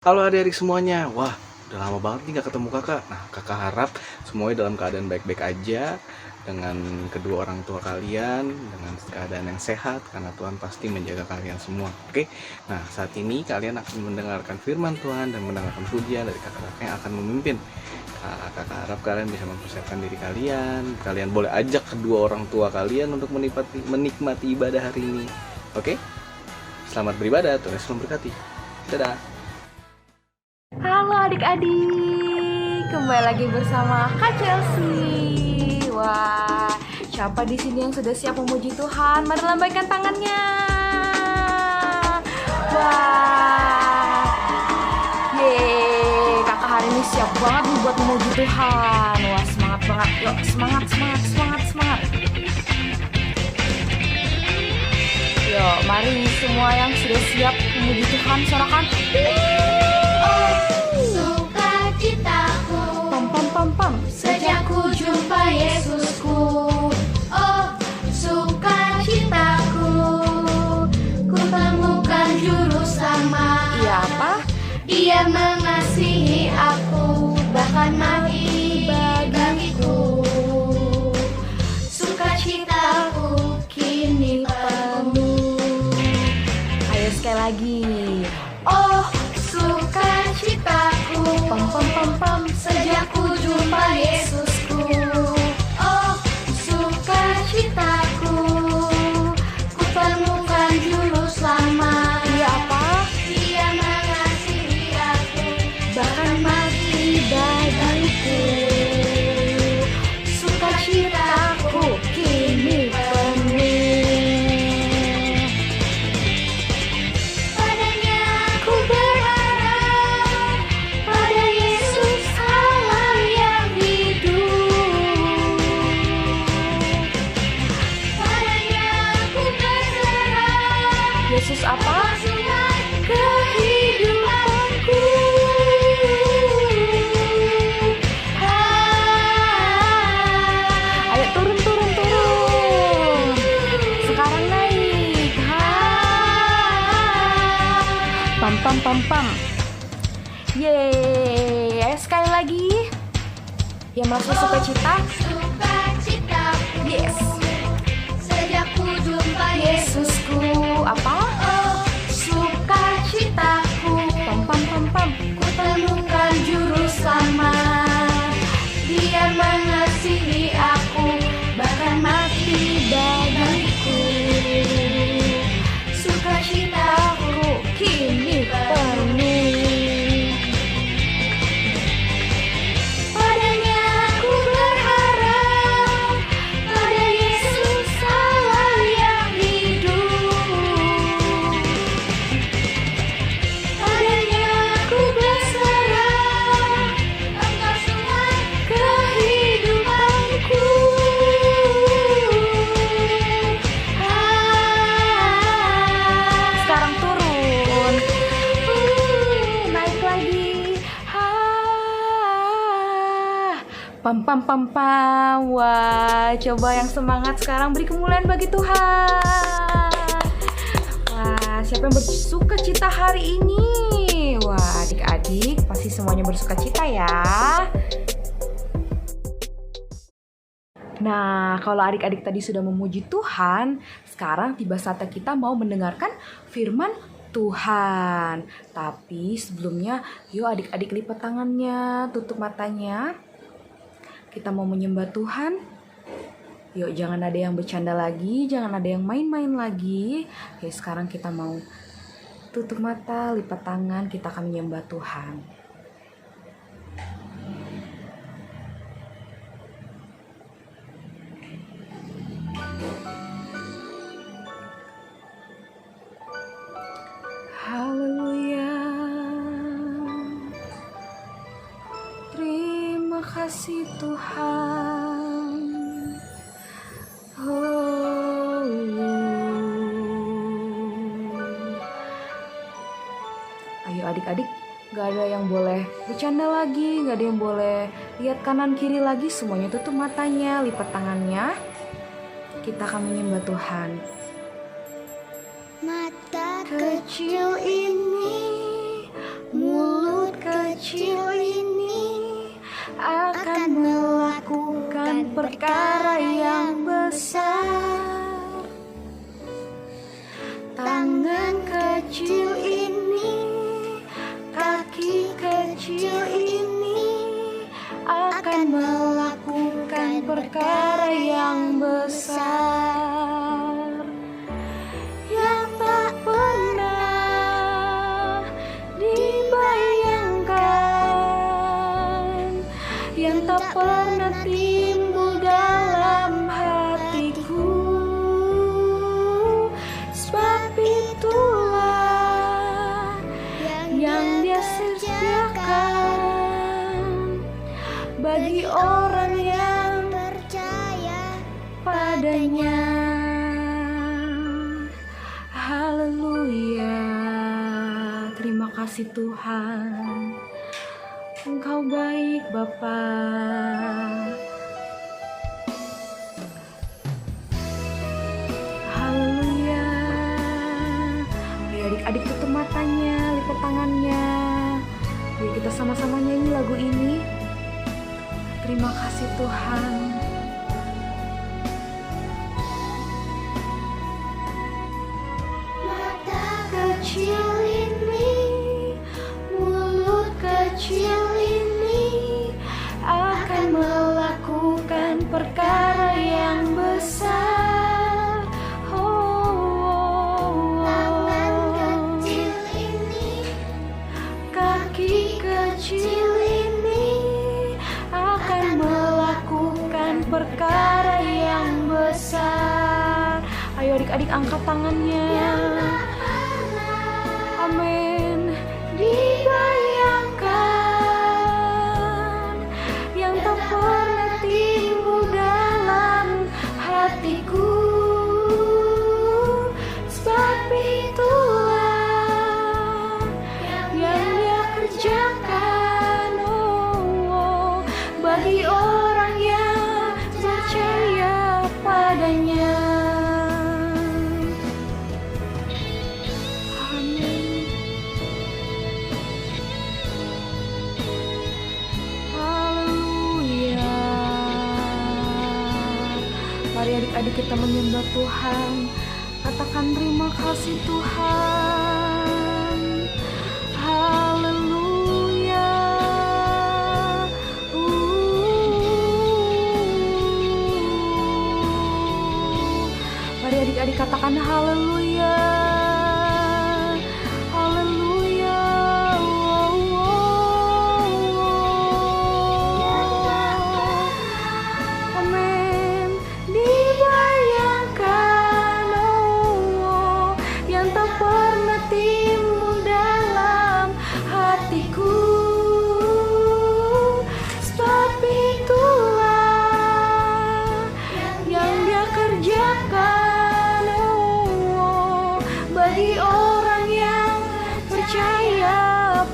Halo adik-adik semuanya. Wah, udah lama banget nih gak ketemu kakak. Nah, kakak harap semuanya dalam keadaan baik-baik aja, dengan kedua orang tua kalian, dengan keadaan yang sehat, karena Tuhan pasti menjaga kalian semua. Oke? Nah, saat ini kalian akan mendengarkan firman Tuhan dan mendengarkan pujian dari kakak-kakak yang akan memimpin. Kakak harap kalian bisa mempersiapkan diri kalian. Kalian boleh ajak kedua orang tua kalian untuk menikmati ibadah hari ini. Oke? Selamat beribadah, Tuhan Yesus memberkati. Dadah. Halo adik-adik, kembali lagi bersama Kak Chelsea. Wah, siapa di sini yang sudah siap memuji Tuhan? Mari lambaikan tangannya. Wah, yeay, kakak hari ini siap banget nih buat memuji Tuhan. Wah, semangat banget. Yuk, semangat. Yuk, mari semua yang sudah siap memuji Tuhan, sorakan. Sukacitaku, Pam. sejak ku jumpa Yesusku. Oh, sukacitaku, ku temukan juru selamat. Iya apa? Dia mengasihi aku, bahkan mati bagiku. Sukacitaku kini penuh. Ayo sekali lagi. Oh, sukacitaku, Pam. sejak ku jumpa Yesusku. Oh, sukacitaku, ku temukan juru selamat. Iya apa? Dia mengasihi aku, Bahkan mati bagiku. Sukacitaku kini penuh. padanya ku berharap, pada Yesus Allah yang hidup. Padanya ku berharap, Yesus apa? Tuhan kehidupanku. Ayo turun. Sekarang naik. Pam. Yeay. Ayo sekali lagi. Yang merasa sukacita. Sukacitaku, Yes. sejak ku jumpa Yesusku apa? Oh, sukacitaku, Pam. ku temukan juru selamat. Dia mengasihi aku, bahkan mati bagiku. Sukacitaku Kini penuh. padanya ku berharap, pada Yesus Allah yang hidup. Padanya ku berserah, Engkau Tuhan kehidupanku. Sekarang turun. Naik lagi. Pam. Wah, coba yang semangat sekarang beri kemuliaan bagi Tuhan. Wah, siapa yang bersuka cita hari ini? Wah, adik-adik pasti semuanya bersuka cita ya. Nah, kalau adik-adik tadi sudah memuji Tuhan, sekarang tiba saatnya kita mau mendengarkan firman Tuhan. Tapi sebelumnya, yuk adik-adik lipat tangannya, tutup matanya. Kita mau menyembah Tuhan. Yuk, jangan ada yang bercanda lagi, jangan ada yang main-main lagi. Oke, sekarang kita mau tutup mata, lipat tangan, kita akan menyembah Tuhan. Haleluya. Terima kasih Tuhan. Oh. Ayo adik-adik, gak ada yang boleh bercanda lagi, gak ada yang boleh lihat kanan kiri lagi, semuanya tutup matanya, lipat tangannya. Kita akan menyembah Tuhan. Mata kecil ini mulai kecil ini akan melakukan perkara yang besar. Tangan kecil ini, kaki kecil ini akan melakukan perkara yang besar yang tak pernah dibayangkan, yang tak pernah timbul dalam hatiku. Sebab itulah yang Dia sediakan bagi orang yang percaya padanya. Haleluya. Terima kasih Tuhan. Engkau baik Bapa. Haleluya. Ayo adik-adik tutup matanya, lipat tangannya. Ayo kita sama-sama nyanyi lagu ini. Terima kasih Tuhan. mata kecil ini, mulut kecil ini Akan melakukan perkara yang besar. tangan kecil ini, Kaki kecil ini akan melakukan perkara yang besar. Ayo adik-adik angkat tangannya. Amin. Dibayangkan yang tak pernah timbul dalam hatiku. Sebab itulah yang Dia kerjakan, bagi orang yang percaya padanya. Amin. Haleluya. Mari adik-adik kita menyembah Tuhan. Katakan terima kasih Tuhan. Haleluya. Mari adik-adik katakan haleluya. Haleluya. Amin. Dibayangkan yang tak pernah timbul dalam hatiku. Sebab itulah yang Dia kerjakan, bagi orang yang percaya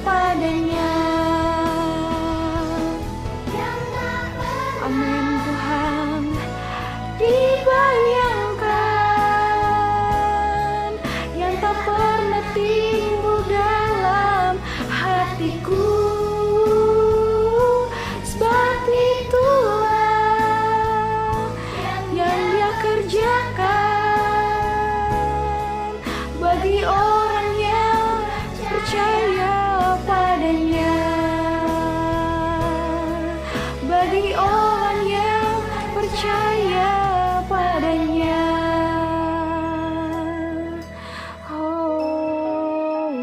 padanya. Amin Tuhan. Dibayangkan yang tak pernah timbul dalam hatiku. Sebab itulah yang Dia kerjakan bagi orang yang percaya padanya. Bagi orang yang percaya padanya. Oh,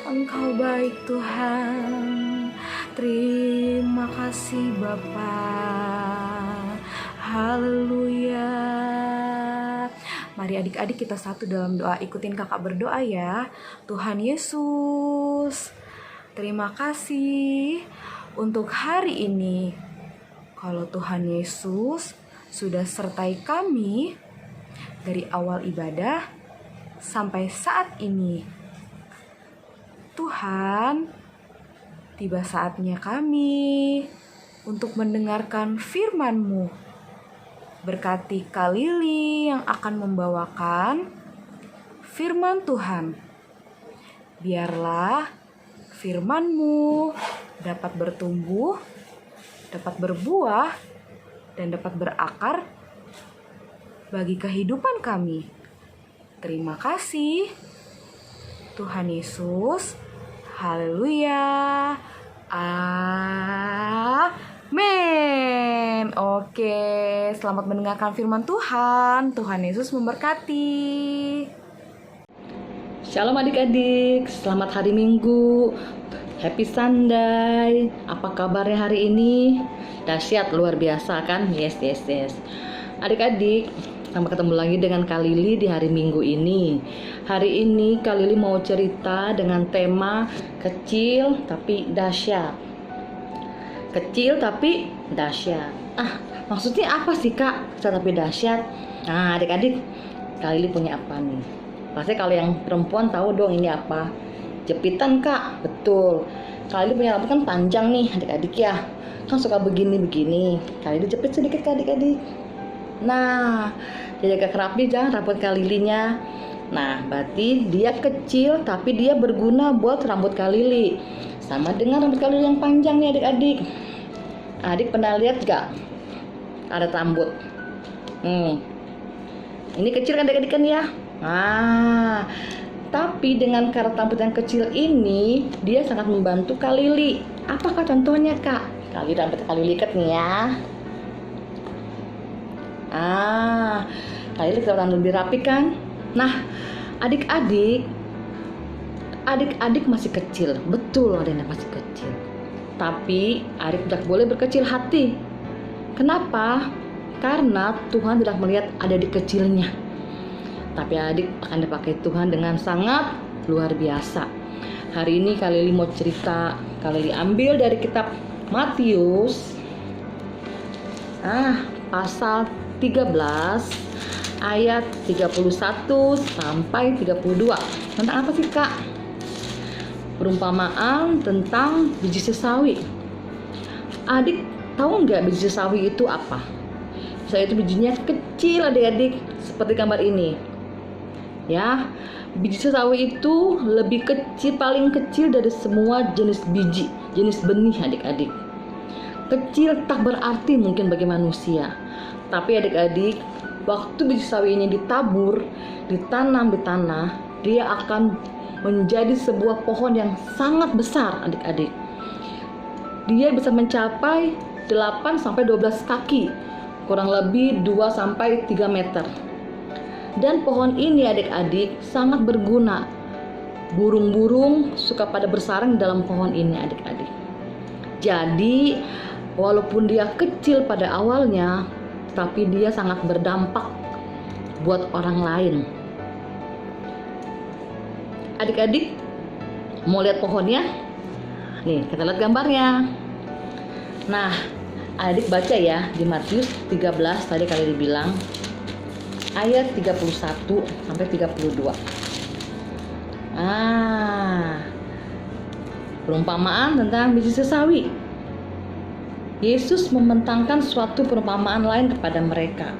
Engkau baik Tuhan. Terima kasih Bapa. Haleluya. Mari adik-adik kita satu dalam doa. Ikutin kakak berdoa ya. Tuhan Yesus, terima kasih untuk hari ini. Kalau Tuhan Yesus sudah sertai kami dari awal ibadah sampai saat ini. Tuhan, tiba saatnya kami untuk mendengarkan firman-Mu. Berkati Kak Lili yang akan membawakan firman Tuhan. Biarlah firman-Mu dapat bertumbuh, dapat berbuah, dan dapat berakar bagi kehidupan kami. Terima kasih Tuhan Yesus. Haleluya. Amin. Oke, selamat mendengarkan firman Tuhan. Tuhan Yesus memberkati. Shalom adik-adik, selamat hari Minggu. Happy Sunday. Apa kabarnya hari ini? Dahsyat, luar biasa kan? Yes. Adik-adik, sampai ketemu lagi dengan Kak Lili di hari Minggu ini. Hari ini Kak Lili mau cerita dengan tema kecil tapi dahsyat. Kecil tapi dahsyat. Maksudnya apa sih Kak? Kecil tapi dahsyat. Nah, adik-adik, Kak Lili punya apa nih? Pasti kalau yang perempuan tahu dong ini apa. Jepitan Kak, betul. Kak Lili punya rambut kan panjang nih adik-adik ya. Kan suka begini-begini. Kak Lili jepit sedikit Kak adik-adik. Nah, jadi agak rapi jangan rambut Kak Lilinya. Nah, berarti dia kecil tapi dia berguna buat rambut Kak Lili. Sama dengan rambut Kak Lili yang panjang nih adik-adik. Adik pernah lihat gak? Ada rambut. Ini kecil kan adik-adik kan ya? Tapi dengan karat rambut yang kecil ini, dia sangat membantu Kak Lili. Apakah contohnya Kak? Kak Lili rambut Kak Lili ikat nih ya. Kak Lili kelihatan lebih rapi kan? Nah, adik-adik masih kecil. Betul, adiknya masih kecil. Tapi adik tidak boleh berkecil hati. Kenapa? Karena Tuhan tidak melihat ada di kecilnya. Tapi adik akan dipakai Tuhan dengan sangat luar biasa. Hari ini Kak Lili mau cerita. Kak Lili ambil dari kitab Matius pasal 13 ayat 31 sampai 32. Tentang apa sih Kak? Perumpamaan tentang biji sesawi. Adik tahu nggak biji sesawi itu apa? Saya itu bijinya kecil adik-adik, seperti gambar ini. Ya, biji sesawi itu lebih kecil, paling kecil dari semua jenis biji, jenis benih adik-adik. Kecil tak berarti mungkin bagi manusia. Tapi adik-adik, waktu biji sawi ini ditabur, ditanam di tanah, dia akan menjadi sebuah pohon yang sangat besar adik-adik. Dia bisa mencapai 8 sampai 12 kaki, kurang lebih 2 sampai 3 meter. Dan pohon ini adik-adik sangat berguna. Burung-burung suka pada bersarang di dalam pohon ini adik-adik. Jadi walaupun dia kecil pada awalnya, tapi dia sangat berdampak buat orang lain. Adik-adik mau lihat pohonnya? Nih, kita lihat gambarnya. Nah, adik baca ya di Matius 13 tadi kali dibilang ayat 31 sampai 32. Perumpamaan tentang biji sesawi. Yesus membentangkan suatu perumpamaan lain kepada mereka.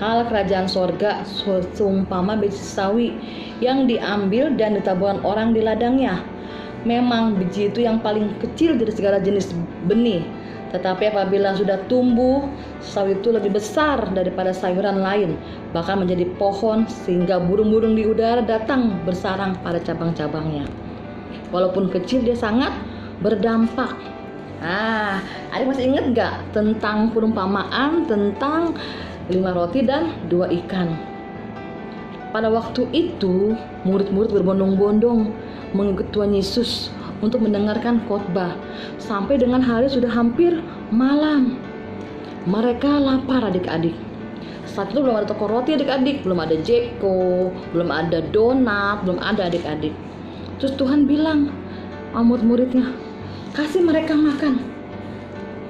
Hal kerajaan sorga seumpama biji sesawi yang diambil dan ditaburkan orang di ladangnya. Memang biji itu yang paling kecil dari segala jenis benih. Tetapi apabila sudah tumbuh, sawi itu lebih besar daripada sayuran lain, bahkan menjadi pohon sehingga burung-burung di udara datang bersarang pada cabang-cabangnya. Walaupun kecil dia sangat berdampak. Adik masih ingat gak tentang perumpamaan tentang 5 roti dan 2 ikan? Pada waktu itu murid-murid berbondong-bondong mengikut Tuhan Yesus untuk mendengarkan khotbah sampai dengan hari sudah hampir malam. Mereka lapar adik-adik. Saat itu belum ada toko roti adik-adik, belum ada Jeko, belum ada donat, belum ada adik-adik. Terus Tuhan bilang sama murid-muridnya, kasih mereka makan.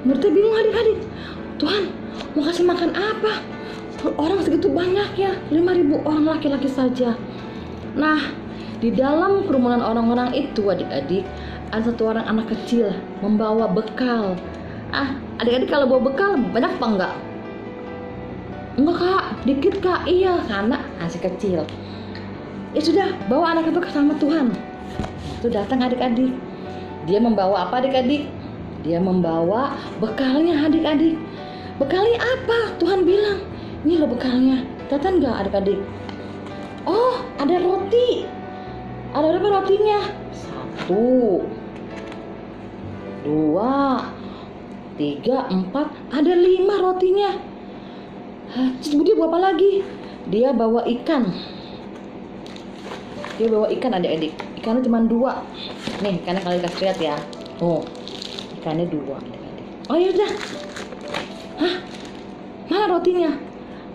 Muridnya bingung adik-adik, Tuhan mau kasih makan apa? Orang segitu banyaknya, 5.000 orang laki-laki saja. Nah, di dalam kerumunan orang-orang itu adik-adik, ada satu orang anak kecil membawa bekal. Adik-adik kalau bawa bekal banyak apa enggak? Enggak Kak, dikit Kak. Iya, karena masih kecil. Ya sudah, bawa anak itu sama Tuhan. Itu datang adik-adik. Dia membawa apa adik-adik? Dia membawa bekalnya adik-adik. Bekalnya apa? Tuhan bilang, ini loh bekalnya. Kelihatan nggak adik-adik? Oh, ada roti. Ada berapa rotinya? 1, 2, 3, 4. Ada 5 rotinya. Terus dia bawa apa lagi? Dia bawa ikan. Dia bawa ikan adik-adik. Ikannya cuma 2. Nih, ikannya kalian kasih lihat ya. Oh, ikannya 2 adik-adik. Oh ya udah. Hah? Mana rotinya?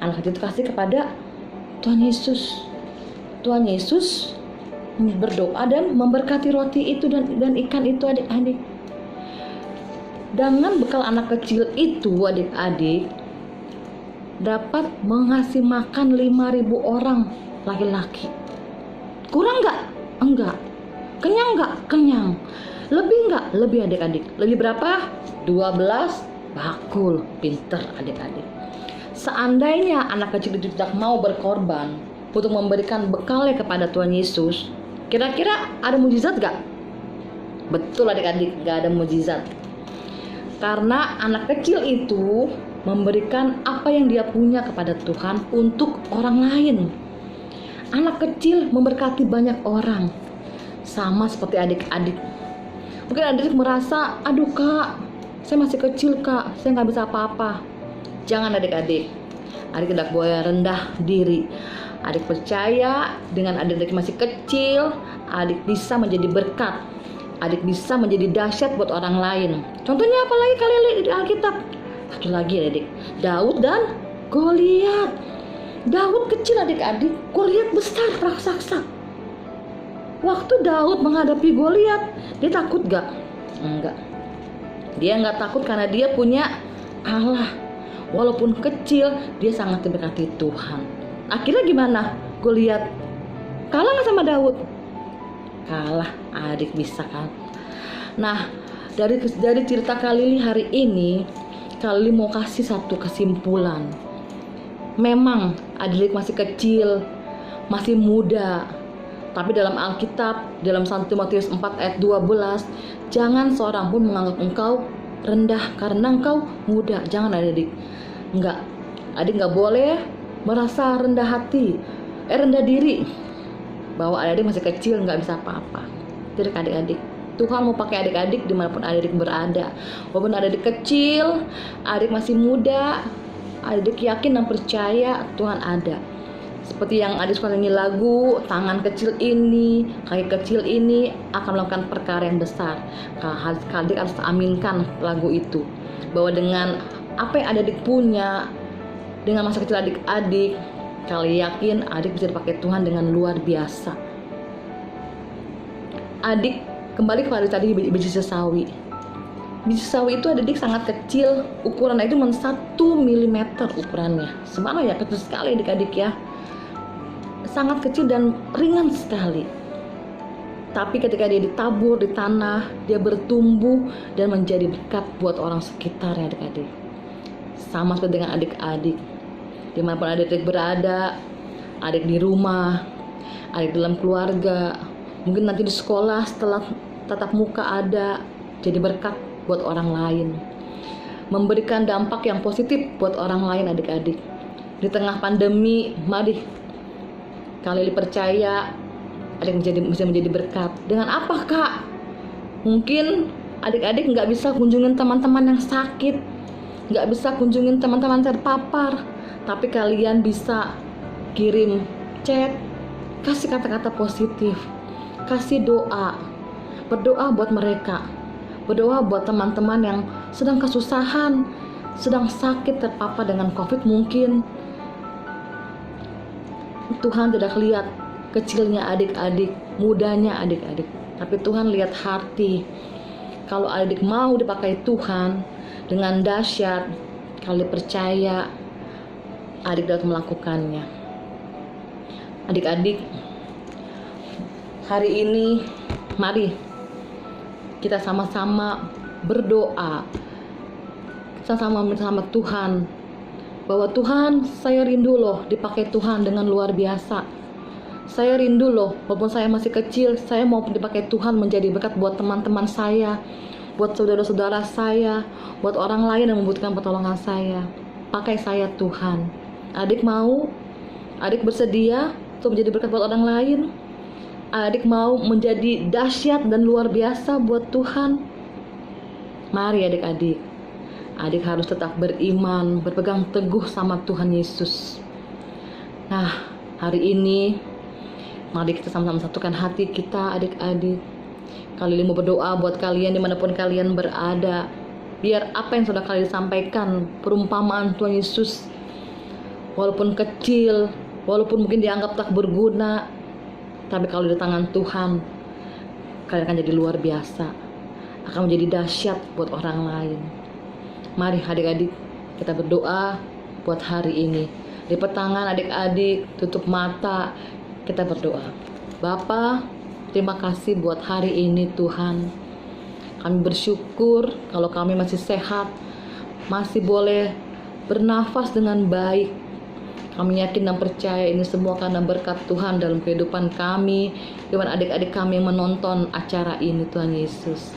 Anak itu kasih kepada Tuhan Yesus. Tuhan Yesus berdoa dan memberkati roti itu dan ikan itu adik-adik. Dengan bekal anak kecil itu adik-adik dapat mengasih makan 5.000 orang laki-laki. Kurang nggak? Enggak. Kenyang nggak? Kenyang. Lebih nggak? Lebih adik-adik. Lebih berapa? 12 bakul. Pinter adik-adik. Seandainya anak kecil itu tidak mau berkorban untuk memberikan bekalnya kepada Tuhan Yesus, kira-kira ada mujizat nggak? Betul adik-adik, nggak ada mujizat. Karena anak kecil itu memberikan apa yang dia punya kepada Tuhan untuk orang lain. Anak kecil memberkati banyak orang. Sama seperti adik-adik. Mungkin adik merasa, aduh kak, saya masih kecil kak, saya nggak bisa apa-apa. Jangan adik-adik. Adik tidak boleh rendah diri. Adik percaya dengan adik-adik masih kecil, adik bisa menjadi berkat. Adik bisa menjadi dahsyat buat orang lain. Contohnya apa lagi kalian lihat di Alkitab? Satu lagi adik, Daud dan Goliat. Daud kecil adik-adik, Goliat besar, raksasa. Waktu Daud menghadapi Goliat, dia takut gak? Enggak. Dia nggak takut karena dia punya Allah. Walaupun kecil, dia sangat diberkati Tuhan. Akhirnya gimana? Goliat kalah nggak sama Daud? Kalah, adik bisa kan? Nah, dari cerita Kak hari ini, Kak mau kasih satu kesimpulan. Memang adik masih kecil, masih muda. Tapi dalam Alkitab, dalam 1 Timotius 4 ayat 12, jangan seorang pun menganggap engkau rendah karena engkau muda. Jangan adik. Enggak. Adik nggak boleh merasa rendah hati, rendah diri. Bahwa adik masih kecil nggak bisa apa-apa. Jadi adik-adik, Tuhan mau pakai adik-adik dimanapun adik berada. Walaupun adik kecil, adik masih muda, adik yakin dan percaya Tuhan ada. Seperti yang adik suka nyanyi lagu, tangan kecil ini, kaki kecil ini akan melakukan perkara yang besar. Adik harus aminkan lagu itu. Bahwa dengan apa yang adik punya, dengan masa kecil adik-adik, kalian yakin adik bisa dipakai Tuhan dengan luar biasa. Adik kembali kepada tadi biji sesawi. Biji sesawi itu adik sangat kecil, ukurannya itu 1 mm ukurannya. Sebenarnya ya kecil sekali adik-adik ya. Sangat kecil dan ringan sekali. Tapi ketika dia ditabur di tanah, dia bertumbuh dan menjadi berkat buat orang sekitar ya adik-adik. Sama seperti dengan adik-adik. Dimanapun adik-adik berada, adik di rumah, adik dalam keluarga, mungkin nanti di sekolah setelah tatap muka ada, jadi berkat buat orang lain. Memberikan dampak yang positif buat orang lain adik-adik. Di tengah pandemi, mari kalian percaya adik bisa menjadi berkat. Dengan apa kak? Mungkin adik-adik nggak bisa kunjungin teman-teman yang sakit, nggak bisa kunjungin teman-teman terpapar, tapi kalian bisa kirim chat, kasih kata-kata positif, kasih doa, berdoa buat mereka, berdoa buat teman-teman yang sedang kesusahan, sedang sakit terpapar dengan COVID mungkin. Tuhan tidak lihat kecilnya adik-adik, mudanya adik-adik, tapi Tuhan lihat hati. Kalau adik mau dipakai Tuhan dengan dahsyat, kalian percaya adik dapat melakukannya. Adik-adik, hari ini mari kita sama-sama berdoa, sama-sama bersama Tuhan, bahwa Tuhan, saya rindu loh dipakai Tuhan dengan luar biasa. Saya rindu loh, walaupun saya masih kecil, saya mau dipakai Tuhan menjadi berkat buat teman-teman saya, buat saudara-saudara saya, buat orang lain yang membutuhkan pertolongan saya. Pakai saya Tuhan. Adik mau? Adik bersedia untuk menjadi berkat buat orang lain? Adik mau menjadi dahsyat dan luar biasa buat Tuhan? Mari adik-adik. Adik harus tetap beriman, berpegang teguh sama Tuhan Yesus. Nah, hari ini mari kita sama-sama satukan hati kita adik-adik. Kali ini mau berdoa buat kalian dimanapun kalian berada. Biar apa yang sudah kalian sampaikan, perumpamaan Tuhan Yesus, walaupun kecil, walaupun mungkin dianggap tak berguna, tapi kalau di tangan Tuhan, kalian akan jadi luar biasa, akan menjadi dahsyat buat orang lain. Mari adik-adik kita berdoa buat hari ini. Lipat tangan adik-adik, tutup mata, kita berdoa. Bapa, terima kasih buat hari ini Tuhan. Kami bersyukur kalau kami masih sehat, masih boleh bernafas dengan baik. Kami yakin dan percaya ini semua karena berkat Tuhan dalam kehidupan kami, dengan adik-adik kami yang menonton acara ini Tuhan Yesus.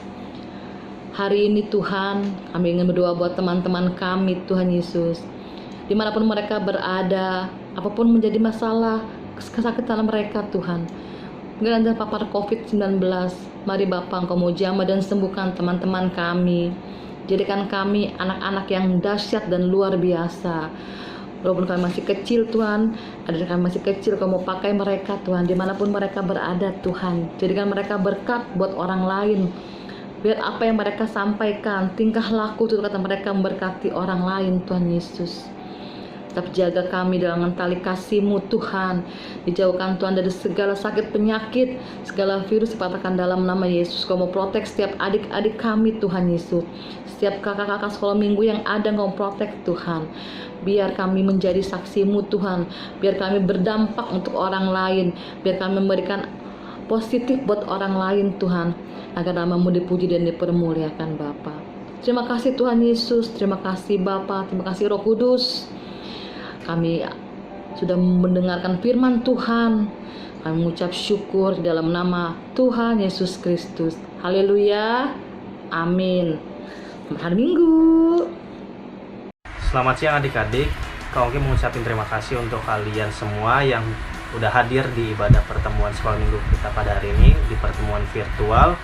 Hari ini Tuhan, kami ingin berdoa buat teman-teman kami Tuhan Yesus. Dimanapun mereka berada, apapun menjadi masalah, kesakitan mereka Tuhan, mungkin ada papar COVID-19, mari Bapa Engkau mau jamah dan sembuhkan teman-teman kami. Jadikan kami anak-anak yang dahsyat dan luar biasa. Walaupun kami masih kecil Tuhan, adik kami masih kecil, Kau mau pakai mereka Tuhan, dimanapun mereka berada Tuhan. Jadikan mereka berkat buat orang lain. Biar apa yang mereka sampaikan, tingkah laku tutur kata mereka memberkati orang lain Tuhan Yesus. Tetap jaga kami dalam tali kasih-Mu Tuhan. Dijauhkan Tuhan dari segala sakit penyakit, segala virus dipatahkan dalam nama Yesus. Kau mau protek setiap adik-adik kami Tuhan Yesus. Setiap kakak-kakak sekolah minggu yang ada Kau protek Tuhan. Biar kami menjadi saksi-Mu Tuhan. Biar kami berdampak untuk orang lain. Biar kami memberikan positif buat orang lain Tuhan. Agar nama-Mu dipuji dan dipermuliakan Bapa. Terima kasih Tuhan Yesus. Terima kasih Bapa. Terima kasih Roh Kudus. Kami sudah mendengarkan firman Tuhan. Kami mengucap syukur dalam nama Tuhan Yesus Kristus. Haleluya. Amin. Selamat hari Minggu. Selamat siang adik-adik. Kak Ongki mengucapkan terima kasih untuk kalian semua yang udah hadir di ibadah pertemuan sekolah minggu kita pada hari ini, di pertemuan virtual.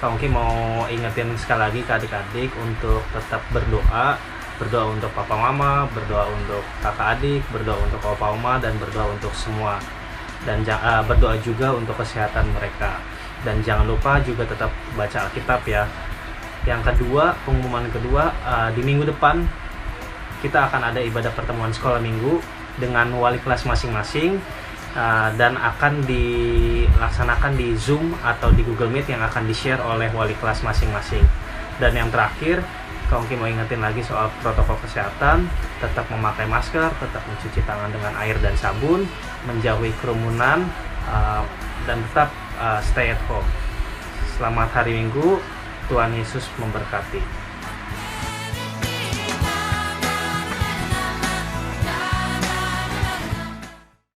Kak Ongki mau ingetin sekali lagi ke adik-adik untuk tetap berdoa untuk papa mama, berdoa untuk kakak adik, berdoa untuk opa oma, dan berdoa untuk semua. Dan berdoa juga untuk kesehatan mereka. Dan jangan lupa juga tetap baca Alkitab ya. Yang kedua, pengumuman kedua, di minggu depan kita akan ada ibadah pertemuan sekolah minggu dengan wali kelas masing-masing, dan akan dilaksanakan di Zoom atau di Google Meet yang akan di-share oleh wali kelas masing-masing. Dan yang terakhir, Kak Ongki mau ingetin lagi soal protokol kesehatan, tetap memakai masker, tetap mencuci tangan dengan air dan sabun, menjauhi kerumunan, dan tetap stay at home. Selamat hari Minggu, Tuhan Yesus memberkati.